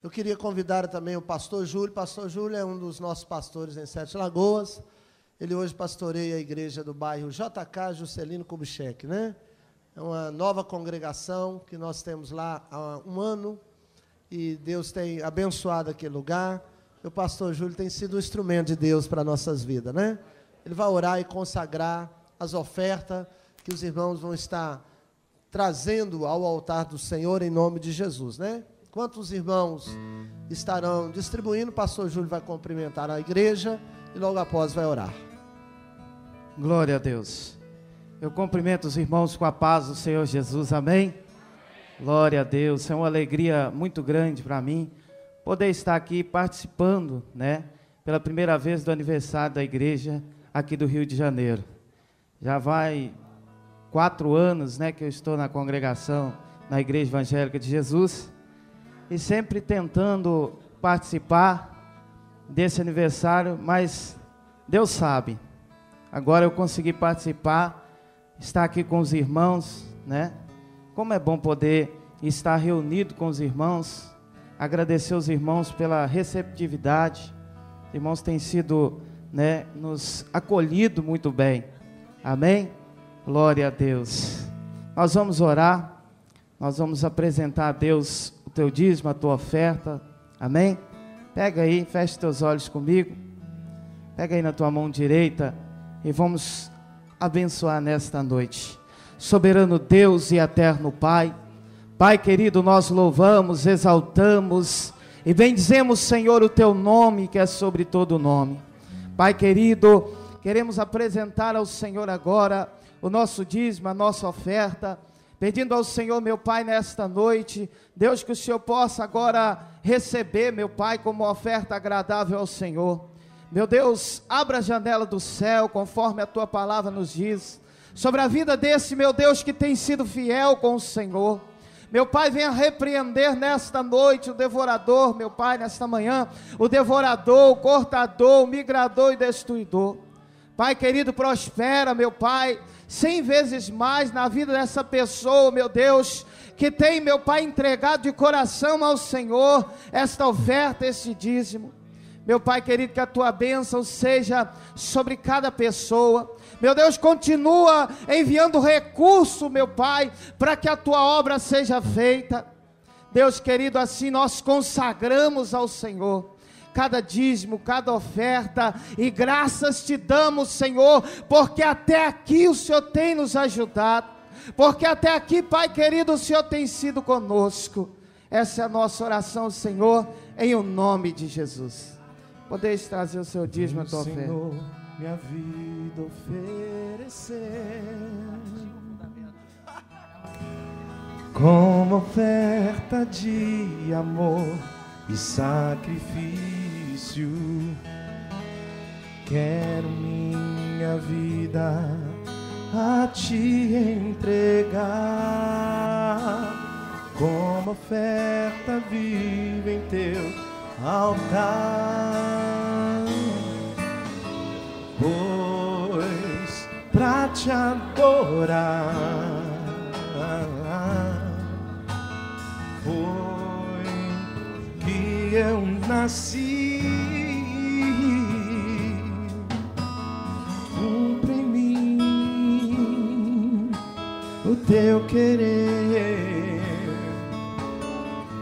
Eu queria convidar também o pastor Júlio. O pastor Júlio é um dos nossos pastores em Sete Lagoas. Ele hoje pastoreia a igreja do bairro JK Juscelino Kubitschek, né? É uma nova congregação que nós temos lá há um ano e Deus tem abençoado aquele lugar. O pastor Júlio tem sido um instrumento de Deus para nossas vidas, né? Ele vai orar e consagrar as ofertas que os irmãos vão estar trazendo ao altar do Senhor em nome de Jesus, né? Enquanto os irmãos estarão distribuindo, o pastor Júlio vai cumprimentar a igreja e logo após vai orar. Glória a Deus. Eu cumprimento os irmãos com a paz do Senhor Jesus, amém? Glória a Deus, é uma alegria muito grande para mim poder estar aqui participando, né, pela primeira vez do aniversário da igreja aqui do Rio de Janeiro. Já vai 4 anos, né, que eu estou na congregação, na Igreja Evangélica de Jesus, e sempre tentando participar desse aniversário, mas Deus sabe, agora eu consegui participar, estar aqui com os irmãos, né? Como é bom poder estar reunido com os irmãos, agradecer aos irmãos pela receptividade. Os irmãos têm sido, né, nos acolhido muito bem, amém? Glória a Deus. Nós vamos orar, nós vamos apresentar a Deus o teu dízimo, a tua oferta, amém? Pega aí, fecha teus olhos comigo, pega aí na tua mão direita e vamos abençoar nesta noite. Soberano Deus e eterno Pai, Pai querido, nós louvamos, exaltamos e bendizemos, Senhor, o teu nome que é sobre todo nome. Pai querido, queremos apresentar ao Senhor agora o nosso dízimo, a nossa oferta, pedindo ao Senhor, meu Pai, nesta noite, Deus, que o Senhor possa agora receber, meu Pai, como oferta agradável ao Senhor. Meu Deus, abra a janela do céu, conforme a tua palavra nos diz, sobre a vida desse, meu Deus, que tem sido fiel com o Senhor. Meu Pai, venha repreender nesta noite o devorador, meu Pai, nesta manhã, o devorador, o cortador, o migrador e destruidor. Pai querido, prospera, meu Pai, 100 vezes mais na vida dessa pessoa, meu Deus, que tem, meu Pai, entregado de coração ao Senhor esta oferta, este dízimo. Meu Pai querido, que a tua bênção seja sobre cada pessoa. Meu Deus, continua enviando recurso, meu Pai, para que a tua obra seja feita. Deus querido, assim nós consagramos ao Senhor cada dízimo, cada oferta, e graças te damos, Senhor, porque até aqui o Senhor tem nos ajudado, porque até aqui, Pai querido, o Senhor tem sido conosco. Essa é a nossa oração, Senhor, em o nome de Jesus. Podeis trazer o seu dízimo, a tua oferta. Senhor, minha vida oferecer como oferta de amor e sacrifício. Quero minha vida a te entregar como oferta viva em teu altar, pois pra te adorar foi que eu nasci. Cumpre em mim o teu querer,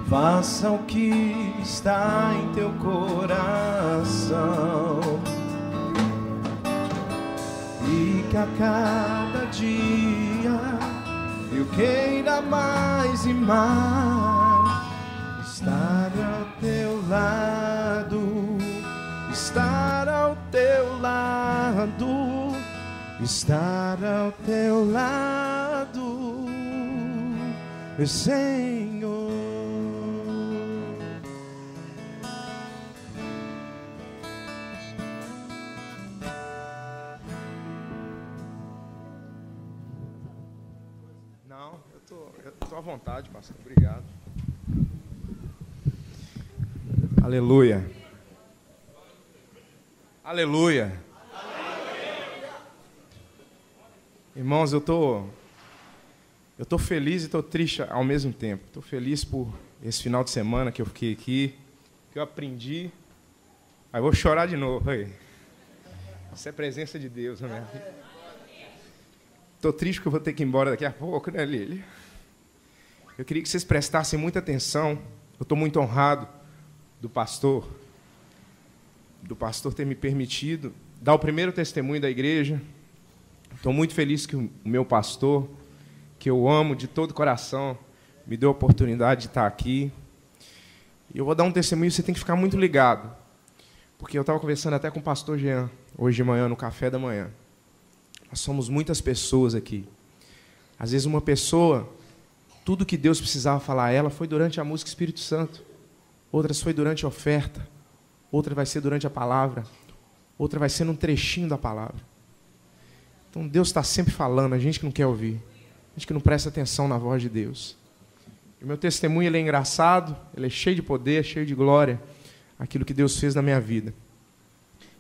faça o que está em teu coração, e que a cada dia eu queira mais e mais estar ao teu lado, estar ao teu lado, estar ao teu lado, Senhor. Eu estou à vontade, pastor. Obrigado. Aleluia. Aleluia. Irmãos, eu tô feliz e estou triste ao mesmo tempo. Estou feliz por esse final de semana que eu fiquei aqui, que eu aprendi. Aí vou chorar de novo. Aí. Isso é presença de Deus na minha vida. Estou triste que eu vou ter que ir embora daqui a pouco, né, Lili? Eu queria que vocês prestassem muita atenção. Eu estou muito honrado do pastor ter me permitido dar o primeiro testemunho da igreja. Estou muito feliz que o meu pastor, que eu amo de todo o coração, me deu a oportunidade de estar aqui. E eu vou dar um testemunho, você tem que ficar muito ligado. Porque eu estava conversando até com o pastor Jean, hoje de manhã, no café da manhã. Nós somos muitas pessoas aqui. Às vezes uma pessoa, tudo que Deus precisava falar a ela foi durante a música Espírito Santo. Outras foi durante a oferta. Outra vai ser durante a palavra. Outra vai ser num trechinho da palavra. Então Deus está sempre falando, a gente que não quer ouvir. A gente que não presta atenção na voz de Deus. O meu testemunho ele é engraçado, ele é cheio de poder, cheio de glória, aquilo que Deus fez na minha vida.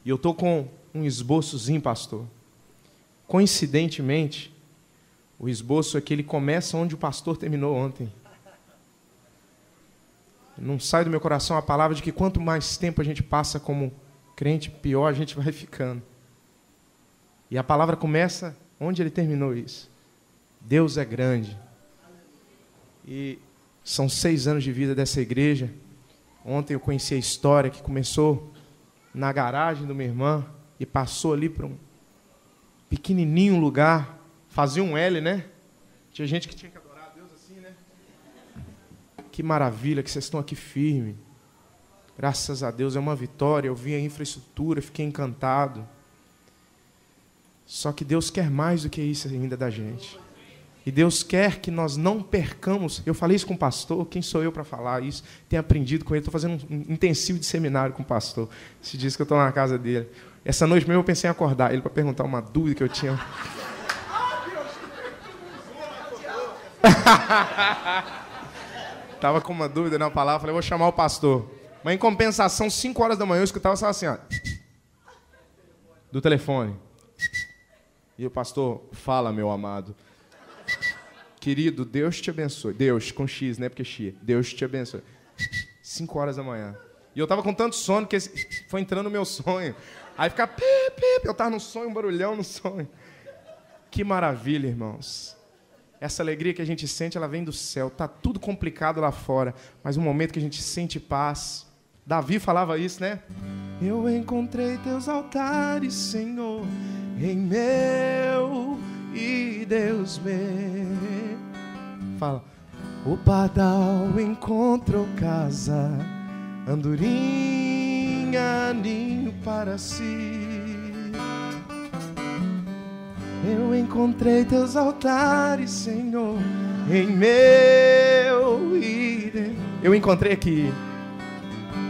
E eu estou com um esboçozinho, pastor. Coincidentemente, o esboço é que ele começa onde o pastor terminou ontem. Não sai do meu coração a palavra de que quanto mais tempo a gente passa como crente, pior a gente vai ficando. E a palavra começa onde ele terminou isso. Deus é grande. E são 6 anos de vida dessa igreja. Ontem eu conheci a história que começou na garagem de uma irmã e passou ali para um pequenininho lugar. Fazia um L, né? Tinha gente que tinha que adorar a Deus assim, né? Que maravilha que vocês estão aqui firmes. Graças a Deus é uma vitória. Eu vi a infraestrutura, fiquei encantado. Só que Deus quer mais do que isso ainda da gente. E Deus quer que nós não percamos. Eu falei isso com o pastor, quem sou eu para falar isso? Tenho aprendido com ele, estou fazendo um intensivo de seminário com o pastor. Se diz que eu estou na casa dele. Essa noite mesmo eu pensei em acordar ele para perguntar uma dúvida que eu tinha. Estava com uma dúvida na palavra, falei, vou chamar o pastor. Mas em compensação, 5 horas da manhã, eu escutava só assim, ó, do telefone. E o pastor, fala, meu amado. Querido, Deus te abençoe. Deus, com X, né? Porque X. Deus te abençoe. 5 horas da manhã. E eu estava com tanto sono que foi entrando no meu sonho. Aí ficava, eu estava no sonho, um barulhão no sonho. Que maravilha, irmãos. Essa alegria que a gente sente, ela vem do céu. Está tudo complicado lá fora, mas um momento que a gente sente paz. Davi falava isso, né? Eu encontrei teus altares, Senhor, em meu e Deus meu. Fala. O pardal encontrou casa, andorinha, ninho para si. Eu encontrei teus altares, Senhor, em meu e Deus. Eu encontrei aqui.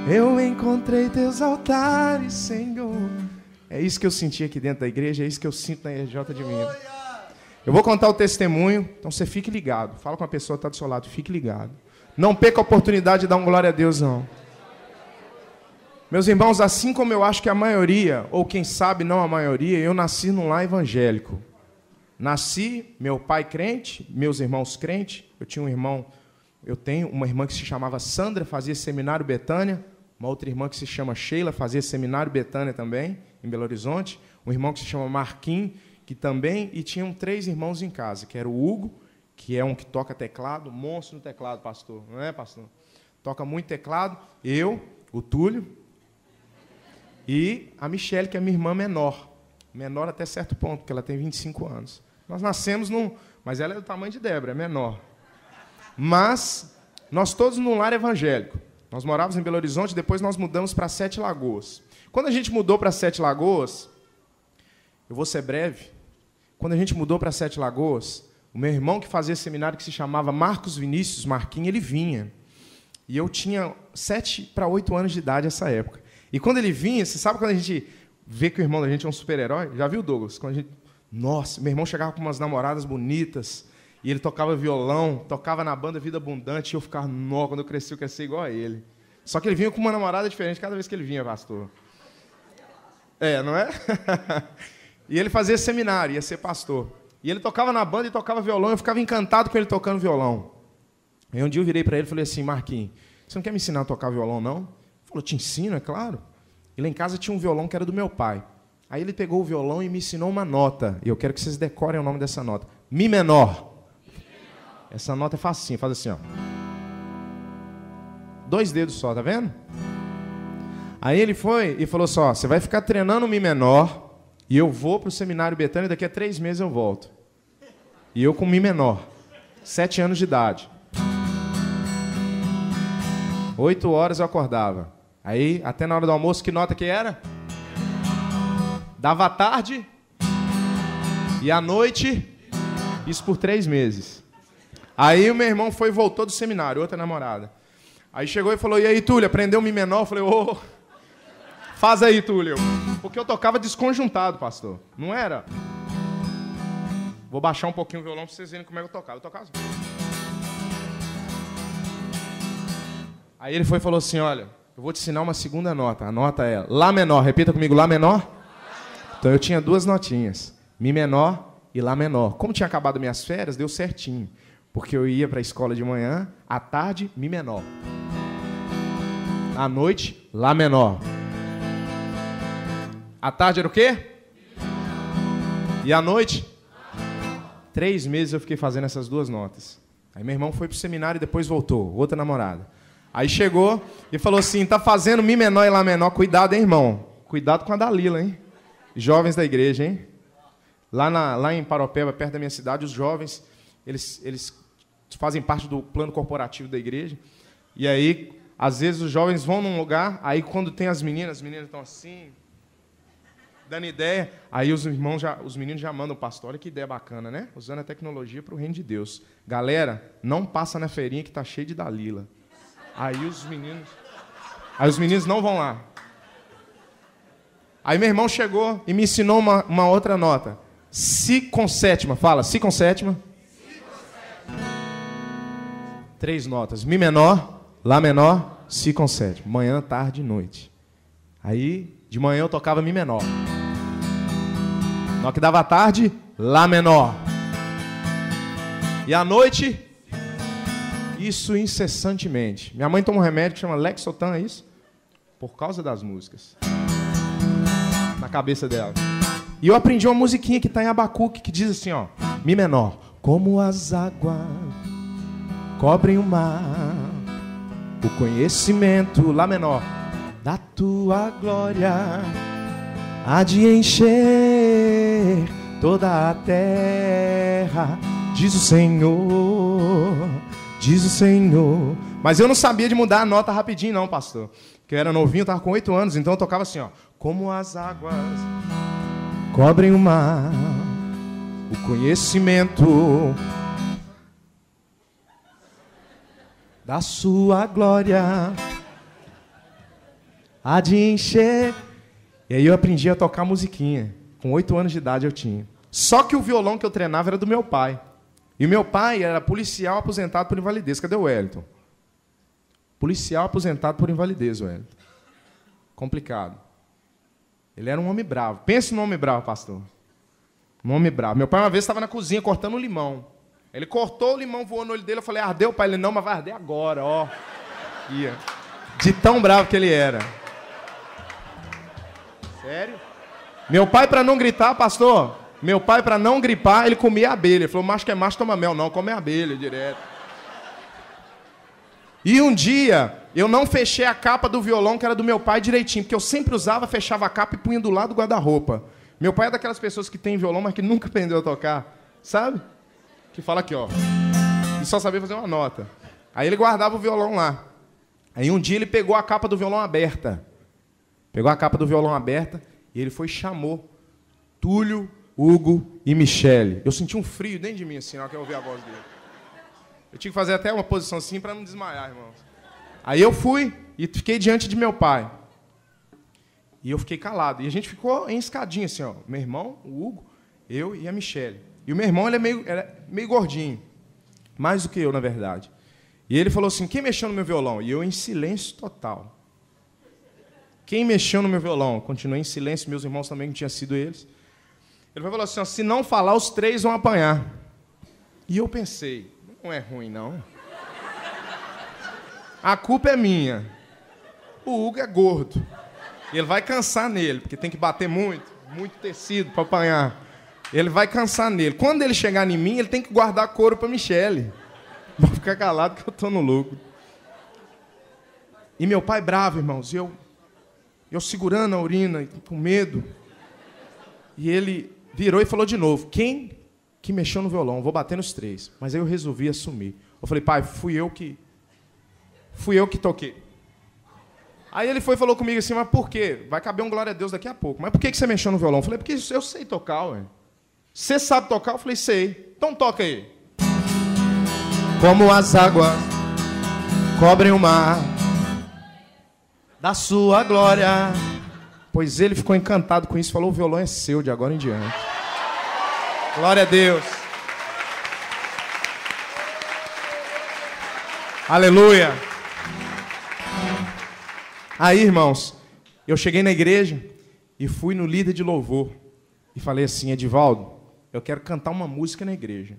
Eu encontrei teus altares, Senhor. É isso que eu senti aqui dentro da igreja, é isso que eu sinto na EJ de Minas. Eu vou contar o testemunho, então você fique ligado. Fala com a pessoa que está do seu lado, fique ligado. Não perca a oportunidade de dar um glória a Deus, não. Meus irmãos, assim como eu acho que a maioria, ou quem sabe não a maioria, eu nasci num lar evangélico. Nasci, meu pai crente, meus irmãos crentes. Eu tenho uma irmã que se chamava Sandra, fazia seminário Betânia. Uma outra irmã que se chama Sheila, fazia seminário Betânia também, em Belo Horizonte. Um irmão que se chama Marquinhos, que também... E tinham 3 irmãos em casa, que era o Hugo, que é um que toca teclado, monstro no teclado, pastor. Não é, pastor? Toca muito teclado. Eu, o Túlio, e a Michele, que é minha irmã menor. Menor até certo ponto, porque ela tem 25 anos. Nós nascemos mas ela é do tamanho de Débora, é menor. Mas nós todos num lar evangélico. Nós morávamos em Belo Horizonte, depois nós mudamos para 7 Lagoas. Quando a gente mudou para 7 Lagoas, eu vou ser breve, quando a gente mudou para 7 Lagoas, o meu irmão que fazia seminário, que se chamava Marcos Vinícius Marquinhos, ele vinha. E eu tinha 7 para 8 anos de idade nessa época. E quando ele vinha, você sabe quando a gente vê que o irmão da gente é um super-herói? Já viu, Douglas? Nossa, meu irmão chegava com umas namoradas bonitas, e ele tocava violão, tocava na banda Vida Abundante, e eu ficava, nó, quando eu cresci, eu queria ser igual a ele. Só que ele vinha com uma namorada diferente cada vez que ele vinha, pastor. Não é? E ele fazia seminário, ia ser pastor. E ele tocava na banda e tocava violão, eu ficava encantado com ele tocando violão. Aí um dia eu virei para ele e falei assim, Marquinhos, você não quer me ensinar a tocar violão, não? Ele falou, te ensino, é claro. E lá em casa tinha um violão que era do meu pai. Aí ele pegou o violão e me ensinou uma nota. E eu quero que vocês decorem o nome dessa nota. Mi menor. Essa nota é facinho, faz assim, ó. 2 dedos só, tá vendo? Aí ele foi e falou só, você vai ficar treinando o Mi menor e eu vou para o Seminário Betânia e daqui a 3 meses eu volto. E eu com Mi menor, 7 anos de idade. 8 horas eu acordava. Aí, até na hora do almoço, que nota que era? Dava à tarde e à noite, isso por 3 meses. Aí o meu irmão foi e voltou do seminário, outra namorada. Aí chegou e falou, e aí, Túlio, aprendeu Mi menor? Eu falei, ô, faz aí, Túlio. Porque eu tocava desconjuntado, pastor. Não era? Vou baixar um pouquinho o violão para vocês verem como é que eu tocava. Eu tocava assim. Aí ele foi e falou assim, olha, eu vou te ensinar uma segunda nota. A nota é Lá menor. Repita comigo, Lá menor. Então eu tinha 2 notinhas, Mi menor e Lá menor. Como tinha acabado minhas férias, deu certinho. Porque eu ia para a escola de manhã, à tarde, Mi menor. À noite, Lá menor. À tarde era o quê? E à noite? 3 meses eu fiquei fazendo essas 2 notas. Aí meu irmão foi pro seminário e depois voltou, outra namorada. Aí chegou e falou assim, tá fazendo Mi menor e Lá menor, cuidado, hein, irmão? Cuidado com a Dalila, hein? Jovens da igreja, hein? Lá em Paropeba, perto da minha cidade, os jovens, eles fazem parte do plano corporativo da igreja. E aí, às vezes, os jovens vão num lugar, aí quando tem as meninas estão assim, dando ideia, aí os meninos já mandam o pastor, olha que ideia bacana, né? Usando a tecnologia para o reino de Deus. Galera, não passa na feirinha que tá cheio de Dalila. Aí os meninos não vão lá. Aí meu irmão chegou e me ensinou uma outra nota. Si com sétima, fala, Si com sétima. 3 notas, Mi menor, Lá menor, Si com sétima. Manhã, tarde e noite. Aí, de manhã eu tocava Mi menor. Na hora que dava tarde, Lá menor. E à noite, isso incessantemente. Minha mãe toma um remédio que chama Lexotan, é isso? Por causa das músicas. Na cabeça dela. E eu aprendi uma musiquinha que está em Abacuque, que diz assim, ó, Mi menor. Como as águas cobrem o mar, o conhecimento, Lá menor, da tua glória há de encher toda a terra, diz o Senhor, diz o Senhor. Mas eu não sabia de mudar a nota rapidinho não, pastor. Porque eu era novinho, estava com 8 anos, então eu tocava assim, ó. Como as águas cobrem o mar, o conhecimento da sua glória há de encher. E aí eu aprendi a tocar musiquinha. Com 8 anos de idade eu tinha. Só que o violão que eu treinava era do meu pai. E o meu pai era policial aposentado por invalidez. Cadê o Wellington? Policial aposentado por invalidez, o Wellington. Complicado. Ele era um homem bravo. Pensa num homem bravo, pastor. Um homem bravo. Meu pai uma vez estava na cozinha cortando um limão. Ele cortou o limão, voou no olho dele. Eu falei, ardeu, pai? Ele, não, mas vai arder agora, ó. Ia. De tão bravo que ele era. Sério? Meu pai, para não gritar, pastor, meu pai, para não gripar, ele comia abelha. Ele falou, macho que é macho, toma mel. Não, come abelha direto. E um dia, eu não fechei a capa do violão, que era do meu pai, direitinho, porque eu sempre usava, fechava a capa e punha do lado do guarda-roupa. Meu pai é daquelas pessoas que tem violão, mas que nunca aprendeu a tocar, sabe? Que fala aqui, ó, e só sabia fazer uma nota. Aí ele guardava o violão lá. Aí um dia ele pegou a capa do violão aberta. Pegou a capa do violão aberta e ele foi e chamou Túlio, Hugo e Michele. Eu senti um frio dentro de mim, assim, na hora que eu ouvi a voz dele. Eu tinha que fazer até uma posição assim para não desmaiar, irmãos. Aí eu fui e fiquei diante de meu pai. E eu fiquei calado. E a gente ficou em escadinha, assim, ó. Meu irmão, o Hugo, eu e a Michele. E o meu irmão, ele era meio gordinho. Mais do que eu, na verdade. E ele falou assim, quem mexeu no meu violão? E eu em silêncio total. Quem mexeu no meu violão? Eu continuei em silêncio, meus irmãos também, não tinha sido eles. Ele falou assim, ó, se não falar, os 3 vão apanhar. E eu pensei, não é ruim, não. A culpa é minha. O Hugo é gordo. Ele vai cansar nele, porque tem que bater muito tecido para apanhar. Ele vai cansar nele. Quando ele chegar em mim, ele tem que guardar couro para Michele. Vou ficar calado que eu tô no lucro. E meu pai bravo, irmãos. Eu segurando a urina, com medo. E ele virou e falou de novo: quem que mexeu no violão? Eu vou bater nos 3. Mas aí eu resolvi assumir. Eu falei: pai, fui eu que toquei. Aí ele foi e falou comigo assim: mas por quê? Vai caber um glória a Deus daqui a pouco. Mas por que você mexeu no violão? Eu falei: porque eu sei tocar, ué. Você sabe tocar? Eu falei: sei. Então toca aí. Como as águas cobrem o mar da sua glória. Pois ele ficou encantado com isso, falou: o violão é seu de agora em diante. Glória a Deus. Aleluia. Aí, irmãos, eu cheguei na igreja e fui no líder de louvor e falei assim: Edivaldo, eu quero cantar uma música na igreja.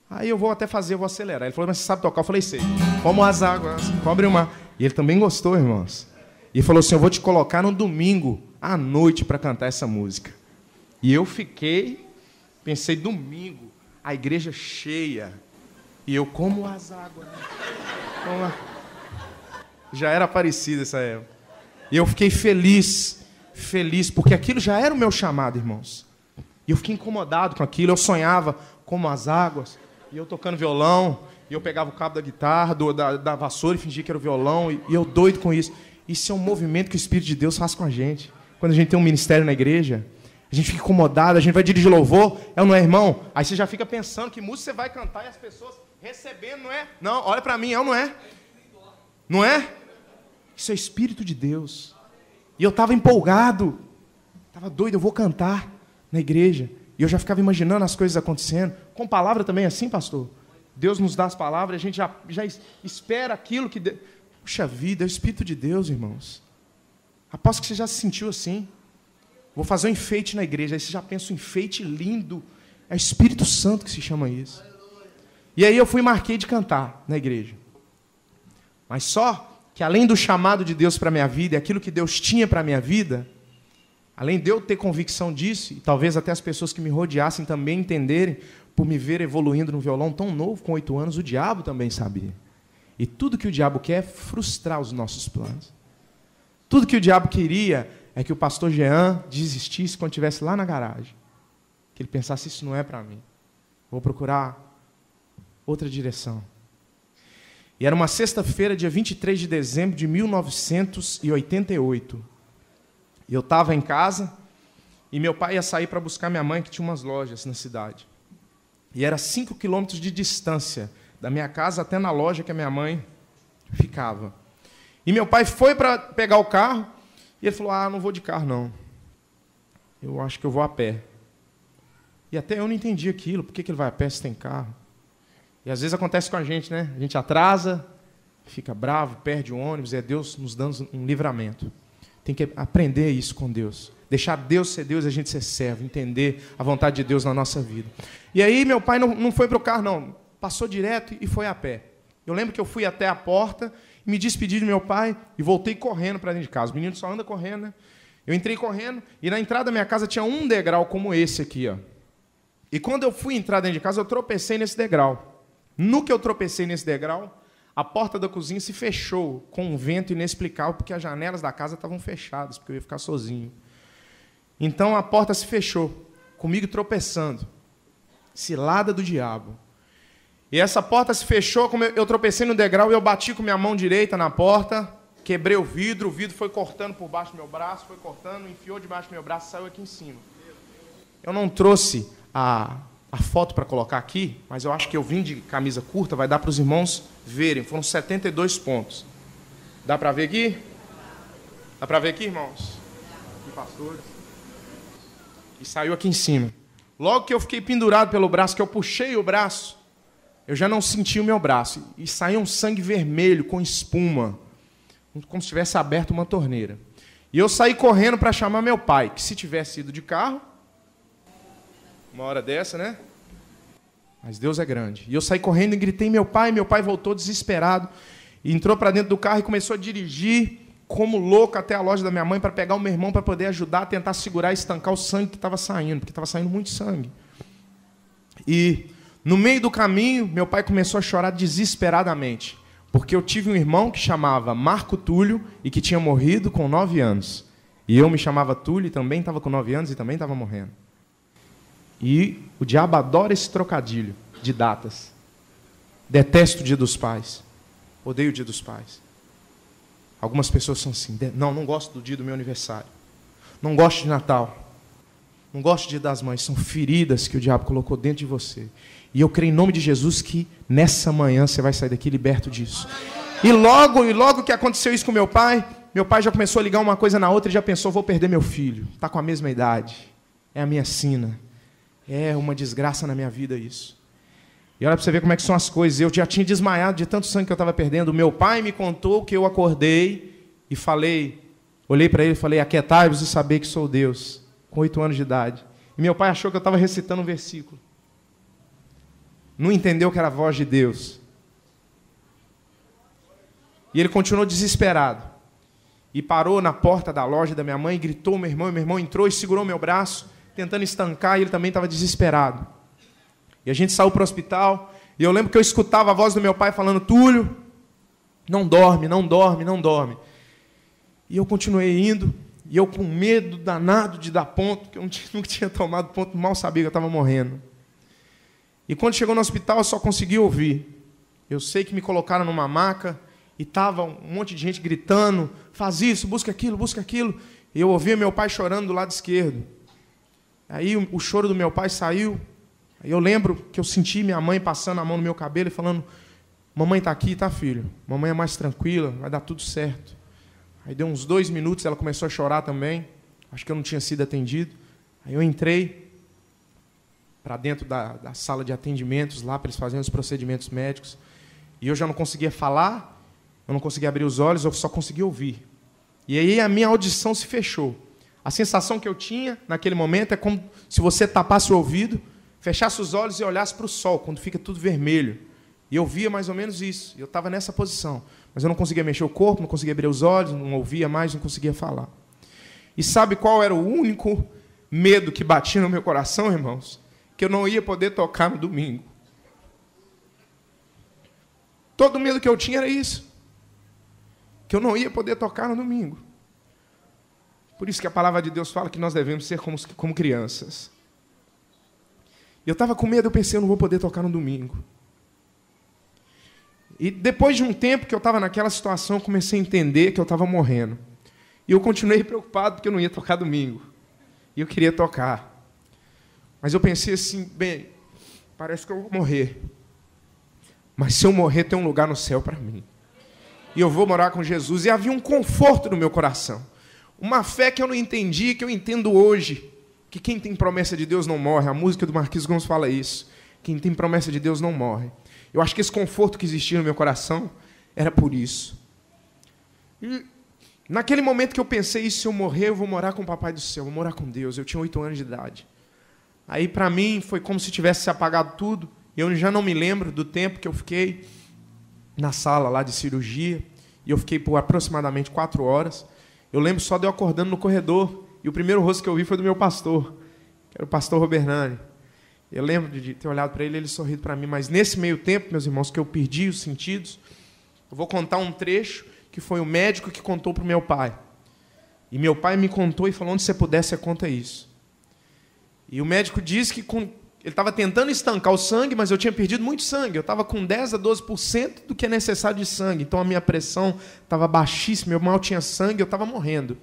Aí eu vou acelerar. Ele falou: mas você sabe tocar? Eu falei: sei. Como as águas cobrem o mar. E ele também gostou, irmãos. E falou assim: eu vou te colocar no domingo à noite para cantar essa música. E eu pensei, domingo, a igreja cheia. E eu, como as águas. Já era Aparecida essa época. E eu fiquei feliz, porque aquilo já era o meu chamado, irmãos. E eu fiquei incomodado com aquilo. Eu sonhava como as águas, e eu tocando violão, e eu pegava o cabo da guitarra, da vassoura, e fingia que era o violão, e eu doido com isso. Isso é um movimento que o Espírito de Deus faz com a gente. Quando a gente tem um ministério na igreja, a gente fica incomodado, a gente vai dirigir louvor, é ou não é, irmão? Aí você já fica pensando que música você vai cantar e as pessoas recebendo, não é? Não, olha para mim, é ou não é? Não é? Isso é Espírito de Deus. E eu estava empolgado, estava doido, eu vou cantar na igreja. E eu já ficava imaginando as coisas acontecendo. Com palavra também é assim, pastor? Deus nos dá as palavras, a gente já espera aquilo que... Puxa vida, é o Espírito de Deus, irmãos. Aposto que você já se sentiu assim. Vou fazer um enfeite na igreja. Aí você já pensa um enfeite lindo. É o Espírito Santo que se chama isso. E aí eu fui e marquei de cantar na igreja. Mas só que além do chamado de Deus para a minha vida, e aquilo que Deus tinha para a minha vida, além de eu ter convicção disso, e talvez até as pessoas que me rodeassem também entenderem, por me ver evoluindo no violão tão novo, com 8 anos, o diabo também sabia. E tudo que o diabo quer é frustrar os nossos planos. Tudo que o diabo queria é que o pastor Jean desistisse quando estivesse lá na garagem. Que ele pensasse: isso não é para mim. Vou procurar outra direção. E era uma sexta-feira, dia 23 de dezembro de 1988. E eu estava em casa e meu pai ia sair para buscar minha mãe, que tinha umas lojas na cidade. E era 5 quilômetros de distância da minha casa até na loja que a minha mãe ficava. E meu pai foi para pegar o carro e ele falou: não vou de carro, não. Eu acho que eu vou a pé. E até eu não entendi aquilo. Por que ele vai a pé se tem carro? E às vezes acontece com a gente, né? A gente atrasa, fica bravo, perde o ônibus, é Deus nos dando um livramento. Tem que aprender isso com Deus. Deixar Deus ser Deus e a gente ser servo, entender a vontade de Deus na nossa vida. E aí meu pai não foi para o carro, não. Passou direto e foi a pé. Eu lembro que eu fui até a porta, me despedi de meu pai e voltei correndo para dentro de casa. O menino só anda correndo, né? Eu entrei correndo e na entrada da minha casa tinha um degrau como esse aqui, ó. E quando eu fui entrar dentro de casa, eu tropecei nesse degrau. No que eu tropecei nesse degrau, a porta da cozinha se fechou com um vento inexplicável, porque as janelas da casa estavam fechadas, porque eu ia ficar sozinho. Então a porta se fechou, comigo tropeçando. Cilada do diabo. E essa porta se fechou, como eu tropecei no degrau, e eu bati com minha mão direita na porta, quebrei o vidro foi cortando por baixo do meu braço, foi cortando, enfiou debaixo do meu braço e saiu aqui em cima. Eu não trouxe a foto para colocar aqui, mas eu acho que eu vim de camisa curta, vai dar para os irmãos verem. Foram 72 pontos. Dá para ver aqui? Dá para ver aqui, irmãos? E pastores? E saiu aqui em cima. Logo que eu fiquei pendurado pelo braço, que eu puxei o braço, eu já não senti o meu braço. E saiu um sangue vermelho com espuma, como se tivesse aberto uma torneira. E eu saí correndo para chamar meu pai, que se tivesse ido de carro, uma hora dessa, né? Mas Deus é grande. E eu saí correndo e gritei: meu pai voltou desesperado. E entrou para dentro do carro e começou a dirigir como louco até a loja da minha mãe para pegar o meu irmão para poder ajudar a tentar segurar e estancar o sangue que estava saindo, porque estava saindo muito sangue. E no meio do caminho, meu pai começou a chorar desesperadamente, porque eu tive um irmão que chamava Marco Túlio e que tinha morrido com 9 anos. E eu me chamava Túlio e também estava com 9 anos e também estava morrendo. E o diabo adora esse trocadilho de datas. Detesto o Dia dos Pais. Odeio o Dia dos Pais. Algumas pessoas são assim, não gosto do dia do meu aniversário. Não gosto de Natal. Não gosto do Dia das Mães. São feridas que o diabo colocou dentro de você. E eu creio em nome de Jesus que nessa manhã você vai sair daqui liberto disso. E logo que aconteceu isso com meu pai já começou a ligar uma coisa na outra e já pensou, vou perder meu filho. Está com a mesma idade. É a minha sina. É uma desgraça na minha vida isso. E olha para você ver como é que são as coisas. Eu já tinha desmaiado de tanto sangue que eu estava perdendo. Meu pai me contou que eu acordei e olhei para ele e falei, aquietai-vos e saber que sou Deus, com 8 anos de idade. E meu pai achou que eu estava recitando um versículo. Não entendeu que era a voz de Deus. E ele continuou desesperado. E parou na porta da loja da minha mãe, gritou meu irmão entrou e segurou meu braço, tentando estancar, e ele também estava desesperado. E a gente saiu para o hospital, e eu lembro que eu escutava a voz do meu pai falando, Túlio, não dorme. E eu continuei indo, e eu com medo danado de dar ponto, que eu nunca tinha tomado ponto, mal sabia que eu estava morrendo. E quando chegou no hospital, eu só consegui ouvir. Eu sei que me colocaram numa maca, e estava um monte de gente gritando, faz isso, busca aquilo. E eu ouvia meu pai chorando do lado esquerdo. Aí o choro do meu pai saiu. Aí eu lembro que eu senti minha mãe passando a mão no meu cabelo e falando, mamãe está aqui, tá, filho? Mamãe é mais tranquila, vai dar tudo certo. Aí deu uns 2 minutos, ela começou a chorar também. Acho que eu não tinha sido atendido. Aí eu entrei para dentro da sala de atendimentos, lá para eles fazerem os procedimentos médicos. E eu já não conseguia falar, eu não conseguia abrir os olhos, eu só conseguia ouvir. E aí a minha audição se fechou. A sensação que eu tinha naquele momento é como se você tapasse o ouvido, fechasse os olhos e olhasse para o sol, quando fica tudo vermelho. E eu via mais ou menos isso. Eu estava nessa posição. Mas eu não conseguia mexer o corpo, não conseguia abrir os olhos, não ouvia mais, não conseguia falar. E sabe qual era o único medo que batia no meu coração, irmãos? Que eu não ia poder tocar no domingo. Todo medo que eu tinha era isso. Que eu não ia poder tocar no domingo. Por isso que a palavra de Deus fala que nós devemos ser como crianças. E eu estava com medo, eu pensei, eu não vou poder tocar no domingo. E depois de um tempo que eu estava naquela situação, eu comecei a entender que eu estava morrendo. E eu continuei preocupado porque eu não ia tocar domingo. E eu queria tocar. Mas eu pensei assim, bem, parece que eu vou morrer. Mas se eu morrer, tem um lugar no céu para mim. E eu vou morar com Jesus. E havia um conforto no meu coração. Uma fé que eu não entendi, que eu entendo hoje. Que quem tem promessa de Deus não morre. A música do Marquinhos Gomes fala isso. Quem tem promessa de Deus não morre. Eu acho que esse conforto que existia no meu coração era por isso. E naquele momento que eu pensei, se eu morrer, eu vou morar com o Papai do Céu, vou morar com Deus. Eu tinha 8 anos de idade. Aí, para mim, foi como se tivesse se apagado tudo. Eu já não me lembro do tempo que eu fiquei na sala lá de cirurgia. E eu fiquei por aproximadamente 4 horas. Eu lembro só de eu acordando no corredor. E o primeiro rosto que eu vi foi do meu pastor, que era o pastor Robernani. Eu lembro de ter olhado para ele, ele sorriu para mim. Mas nesse meio tempo, meus irmãos, que eu perdi os sentidos, eu vou contar um trecho que foi o médico que contou para o meu pai. E meu pai me contou e falou, onde você puder, você conta isso. E o médico disse que ele estava tentando estancar o sangue, mas eu tinha perdido muito sangue. Eu estava com 10 a 12% do que é necessário de sangue. Então a minha pressão estava baixíssima, meu mal tinha sangue, eu estava morrendo.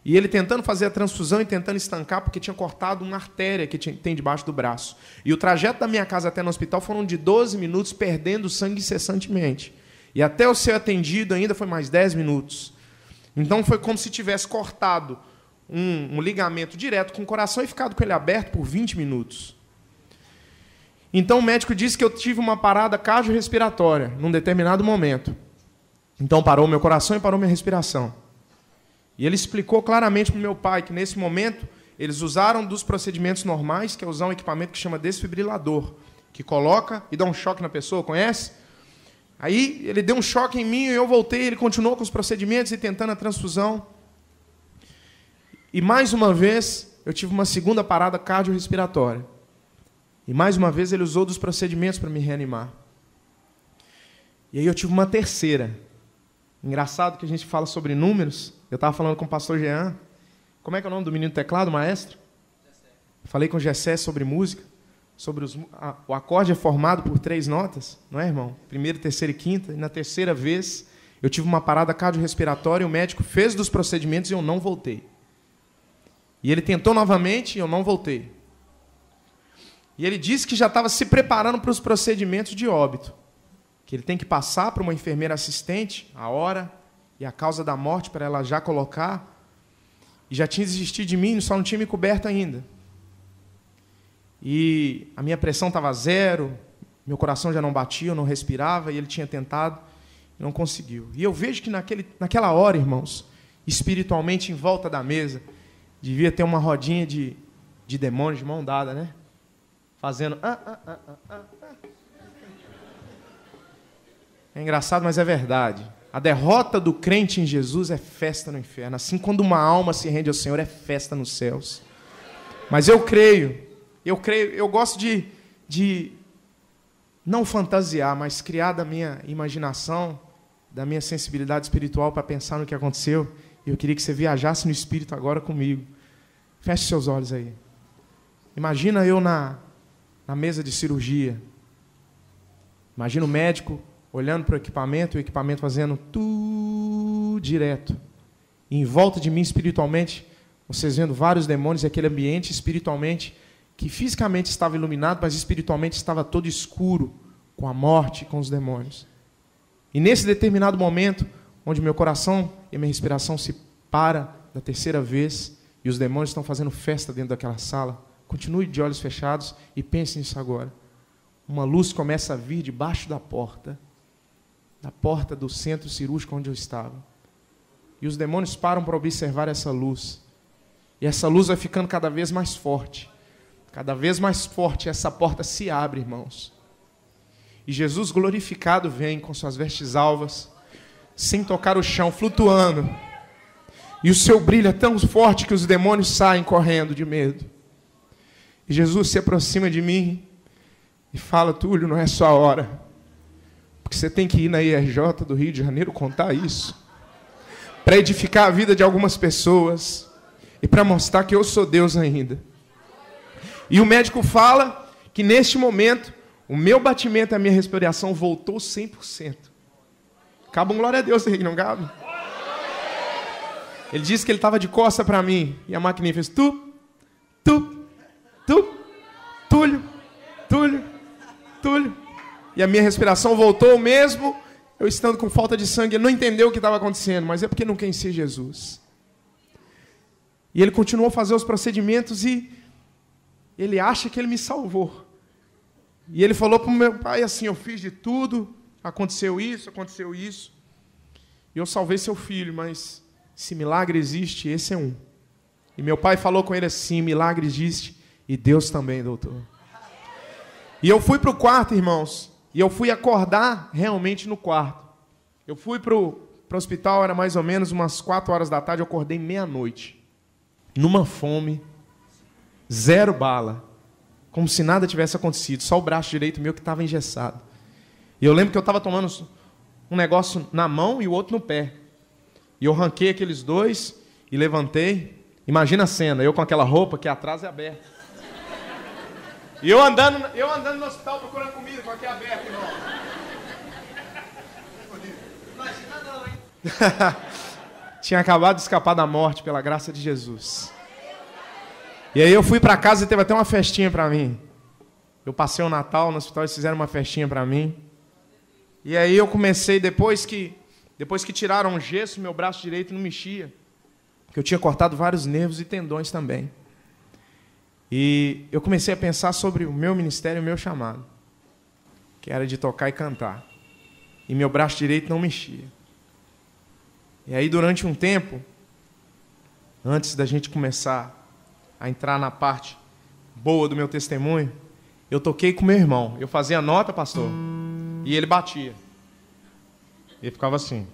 E ele tentando fazer a transfusão e tentando estancar, porque tinha cortado uma artéria que tem debaixo do braço. E o trajeto da minha casa até no hospital foram de 12 minutos, perdendo sangue incessantemente. E até eu ser atendido ainda foi mais 10 minutos. Então foi como se tivesse cortado um ligamento direto com o coração e ficado com ele aberto por 20 minutos. Então o médico disse que eu tive uma parada cardiorrespiratória num determinado momento. Então parou meu coração e parou minha respiração. E ele explicou claramente para o meu pai que, nesse momento, eles usaram dos procedimentos normais, que é usar um equipamento que chama desfibrilador, que coloca e dá um choque na pessoa, conhece? Aí ele deu um choque em mim e eu voltei, ele continuou com os procedimentos e tentando a transfusão. E mais uma vez, eu tive uma segunda parada cardiorrespiratória. E mais uma vez ele usou dos procedimentos para me reanimar. E aí eu tive uma terceira. Engraçado que a gente fala sobre números. Eu estava falando com o pastor Jean. Como é que é o nome do menino do teclado, maestro? Falei com o Gessé sobre música. Sobre o acorde é formado por 3 notas, não é, irmão? Primeira, terceira e quinta. E na terceira vez, eu tive uma parada cardiorrespiratória e o médico fez dos procedimentos e eu não voltei. E ele tentou novamente e eu não voltei. E ele disse que já estava se preparando para os procedimentos de óbito. Que ele tem que passar para uma enfermeira assistente a hora e a causa da morte para ela já colocar. E já tinha desistido de mim, só não tinha me coberto ainda. E a minha pressão estava 0, meu coração já não batia, eu não respirava, e ele tinha tentado e não conseguiu. E eu vejo que naquela hora, irmãos, espiritualmente em volta da mesa, devia ter uma rodinha de demônios de mão dada, né? Fazendo... É engraçado, mas é verdade. A derrota do crente em Jesus é festa no inferno. Assim, quando uma alma se rende ao Senhor, é festa nos céus. Mas eu gosto de não fantasiar, mas criar da minha imaginação, da minha sensibilidade espiritual para pensar no que aconteceu. E eu queria que você viajasse no Espírito agora comigo. Feche seus olhos aí. Imagina eu na mesa de cirurgia. Imagina o médico olhando para o equipamento fazendo tudo direto. E em volta de mim, espiritualmente, vocês vendo vários demônios e aquele ambiente espiritualmente, que fisicamente estava iluminado, mas espiritualmente estava todo escuro, com a morte e com os demônios. E nesse determinado momento, onde meu coração e minha respiração se para da terceira vez, e os demônios estão fazendo festa dentro daquela sala, continue de olhos fechados e pense nisso agora. Uma luz começa a vir debaixo da porta do centro cirúrgico onde eu estava. E os demônios param para observar essa luz. E essa luz vai ficando cada vez mais forte. Cada vez mais forte, essa porta se abre, irmãos. E Jesus glorificado vem com suas vestes alvas, sem tocar o chão, flutuando. E o seu brilho é tão forte que os demônios saem correndo de medo. E Jesus se aproxima de mim e fala: Túlio, não é só a hora. Porque você tem que ir na IRJ do Rio de Janeiro contar isso. Para edificar a vida de algumas pessoas. E para mostrar que eu sou Deus ainda. E o médico fala que neste momento, o meu batimento e a minha respiração voltou 100%. Cabe um glória a Deus aí, não cabe? Ele disse que ele estava de costa para mim. E a maquininha fez Túlio. E a minha respiração voltou mesmo, eu estando com falta de sangue. Ele não entendeu o que estava acontecendo, mas é porque não conhecia Jesus. E ele continuou a fazer os procedimentos e ele acha que ele me salvou. E ele falou para o meu pai assim: eu fiz de tudo, aconteceu isso. E eu salvei seu filho, mas se milagre existe, esse é um. E meu pai falou com ele assim: milagre existe e Deus também, doutor. E eu fui para o quarto, irmãos, e eu fui acordar realmente no quarto. Eu fui para o hospital, era mais ou menos umas 4 horas da tarde, eu acordei meia-noite. Numa fome, 0 bala, como se nada tivesse acontecido, só o braço direito meu que estava engessado. E eu lembro que eu estava tomando um negócio na mão e o outro no pé. E eu ranquei aqueles dois e levantei. Imagina a cena, eu com aquela roupa que atrás é aberta. E eu andando no hospital procurando comida com aqui aberto, irmão. Imagina não, hein? Tinha acabado de escapar da morte pela graça de Jesus. E aí eu fui para casa e teve até uma festinha para mim. Eu passei o Natal no hospital, eles fizeram uma festinha para mim. E aí eu comecei, depois que tiraram o gesso, meu braço direito não mexia. Porque eu tinha cortado vários nervos e tendões também. E eu comecei a pensar sobre o meu ministério e o meu chamado, que era de tocar e cantar. E meu braço direito não mexia. E aí, durante um tempo, antes da gente começar a entrar na parte boa do meu testemunho, eu toquei com meu irmão. Eu fazia nota, pastor, e ele batia. Ele ficava assim.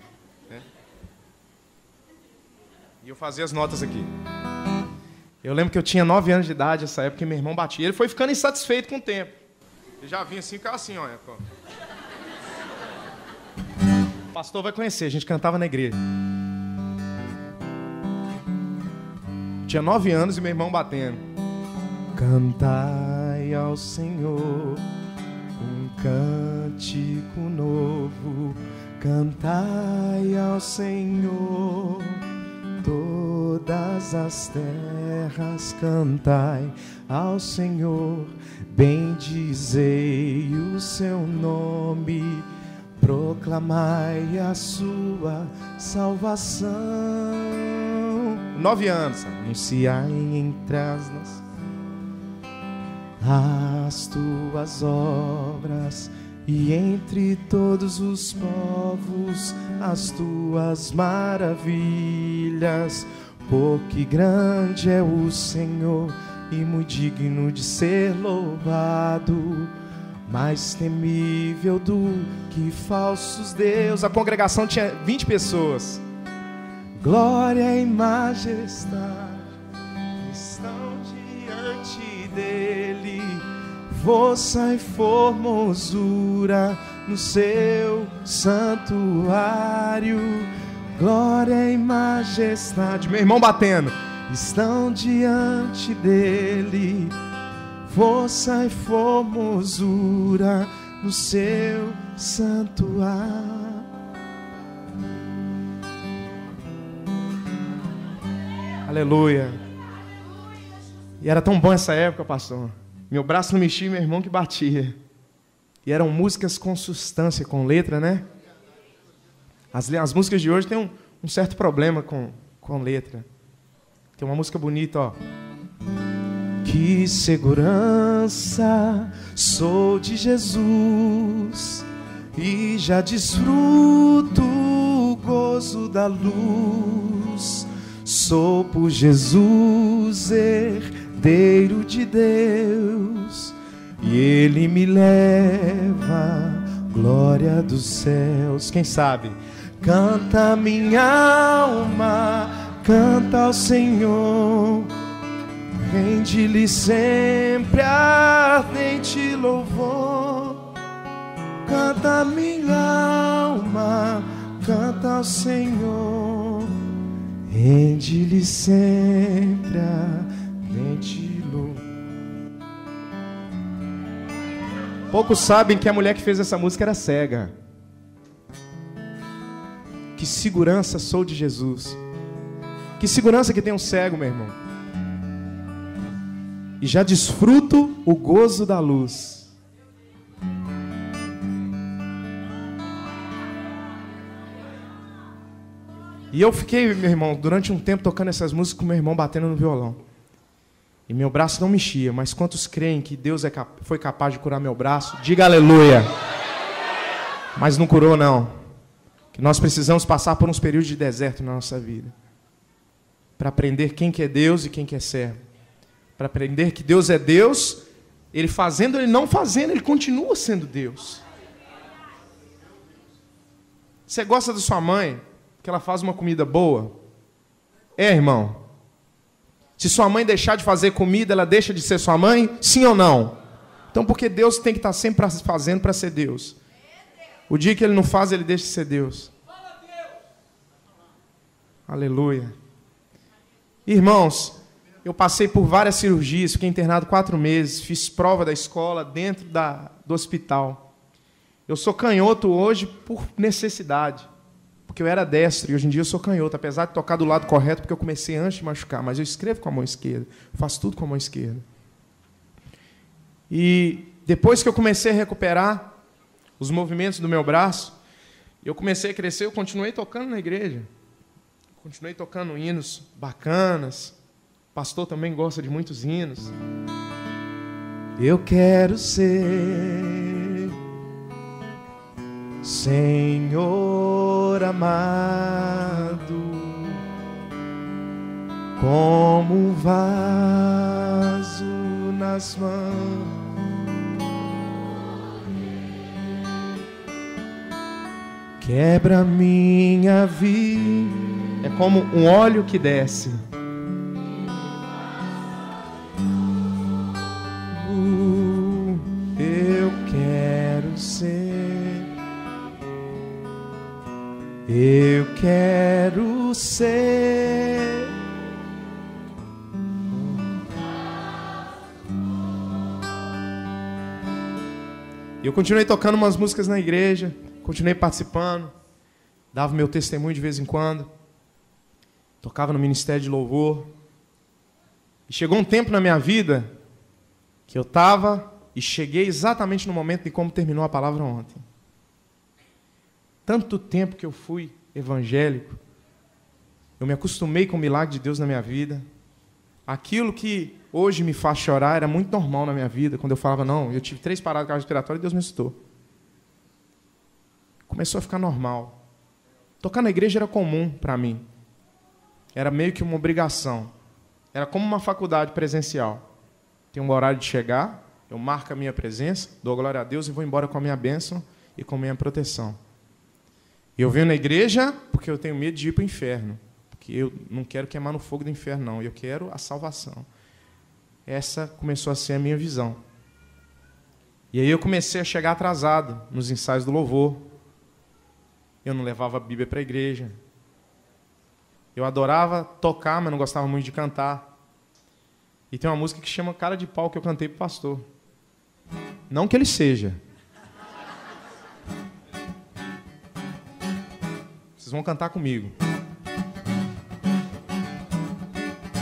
Né? E eu fazia as notas aqui. Eu lembro que eu tinha 9 anos de idade nessa época e meu irmão batia. Ele foi ficando insatisfeito com o tempo. Ele já vinha assim, ficava assim, olha. O pastor vai conhecer, a gente cantava na igreja. Tinha 9 anos e meu irmão batendo. Cantai ao Senhor um cântico novo. Cantai ao Senhor todas as terras. Cantai ao Senhor, bendizei o seu nome. Proclamai a sua salvação. 9 anos. Anunciai entre as nações as tuas obras, e entre todos os povos as tuas maravilhas. Porque grande é o Senhor e muito digno de ser louvado, mais temível do que falsos deuses. A congregação tinha 20 pessoas. Glória e majestade estão diante dele, força e formosura no seu santuário. Glória e majestade, meu irmão batendo, estão diante dele, força e formosura no seu santuário. Aleluia. E era tão bom essa época, pastor. Meu braço não mexia, meu irmão que batia. E eram músicas com substância, com letra, né? As músicas de hoje têm um certo problema com letra. Tem uma música bonita, ó. Que segurança sou de Jesus, e já desfruto o gozo da luz. Sou por Jesus herdeiro de Deus, e Ele me leva à glória dos céus. Quem sabe? Canta minha alma, canta ao Senhor, rende-lhe sempre ardente louvor. Canta minha alma, canta ao Senhor, rende-lhe sempre ardente louvor. Poucos sabem que a mulher que fez essa música era cega. Que segurança sou de Jesus. Que segurança que tem um cego, meu irmão. E já desfruto o gozo da luz. E eu fiquei, meu irmão, durante um tempo tocando essas músicas com meu irmão batendo no violão. E meu braço não mexia, mas quantos creem que Deus foi capaz de curar meu braço? Diga aleluia. Mas não curou, não. Que nós precisamos passar por uns períodos de deserto na nossa vida, para aprender quem que é Deus e quem que é servo. Para aprender que Deus é Deus, Ele fazendo, Ele não fazendo, Ele continua sendo Deus. Você gosta da sua mãe, que ela faz uma comida boa? É, irmão? Se sua mãe deixar de fazer comida, ela deixa de ser sua mãe? Sim ou não? Então, porque Deus tem que estar sempre fazendo para ser Deus. O dia que Ele não faz, Ele deixa de ser Deus. Aleluia. Irmãos, eu passei por várias cirurgias, fiquei internado 4 meses, fiz prova da escola dentro do hospital. Eu sou canhoto hoje por necessidade, porque eu era destro e hoje em dia eu sou canhoto, apesar de tocar do lado correto, porque eu comecei antes de machucar, mas eu escrevo com a mão esquerda, faço tudo com a mão esquerda. E depois que eu comecei a recuperar os movimentos do meu braço, eu comecei a crescer, eu continuei tocando na igreja. Continuei tocando hinos bacanas. O pastor também gosta de muitos hinos. Eu quero ser Senhor amado, como um vaso nas mãos quebra minha vida. É como um óleo que desce. Eu quero ser. Eu quero ser. Eu continuei tocando umas músicas na igreja, continuei participando, dava meu testemunho de vez em quando, tocava no ministério de louvor. E chegou um tempo na minha vida que eu estava e cheguei exatamente no momento de como terminou a palavra ontem. Tanto tempo que eu fui evangélico, eu me acostumei com o milagre de Deus na minha vida. Aquilo que hoje me faz chorar era muito normal na minha vida. Quando eu falava, não, eu tive 3 paradas cardiorrespiratórias e Deus me ressuscitou. Começou a ficar normal. Tocar na igreja era comum para mim. Era meio que uma obrigação. Era como uma faculdade presencial. Tem um horário de chegar, eu marco a minha presença, dou glória a Deus e vou embora com a minha bênção e com a minha proteção. Eu venho na igreja porque eu tenho medo de ir para o inferno. Porque eu não quero queimar no fogo do inferno, não. Eu quero a salvação. Essa começou a ser a minha visão. E aí eu comecei a chegar atrasado nos ensaios do louvor. Eu não levava a Bíblia para a igreja. Eu adorava tocar, mas não gostava muito de cantar. E tem uma música que chama Cara de Pau, que eu cantei para o pastor. Não que ele seja. Vocês vão cantar comigo.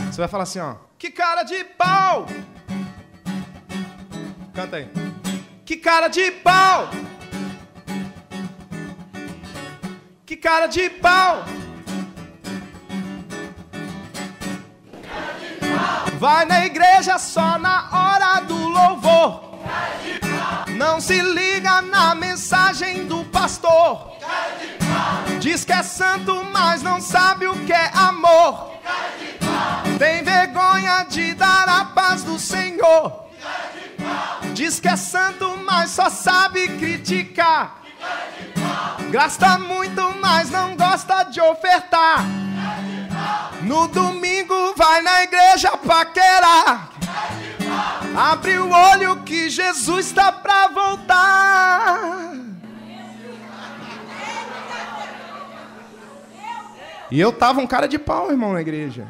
Você vai falar assim, ó. Que cara de pau! Canta aí. Que cara de pau! Que cara de pau! Vai na igreja só na hora do louvor. Não se liga na mensagem do pastor. Diz que é santo, mas não sabe o que é amor. Tem vergonha de dar a paz do Senhor. Diz que é santo, mas só sabe criticar. Gasta muito, mas não gosta de ofertar. No domingo vai na igreja paquerar. Abre o olho que Jesus está pra voltar. E eu tava um cara de pau, irmão, na igreja.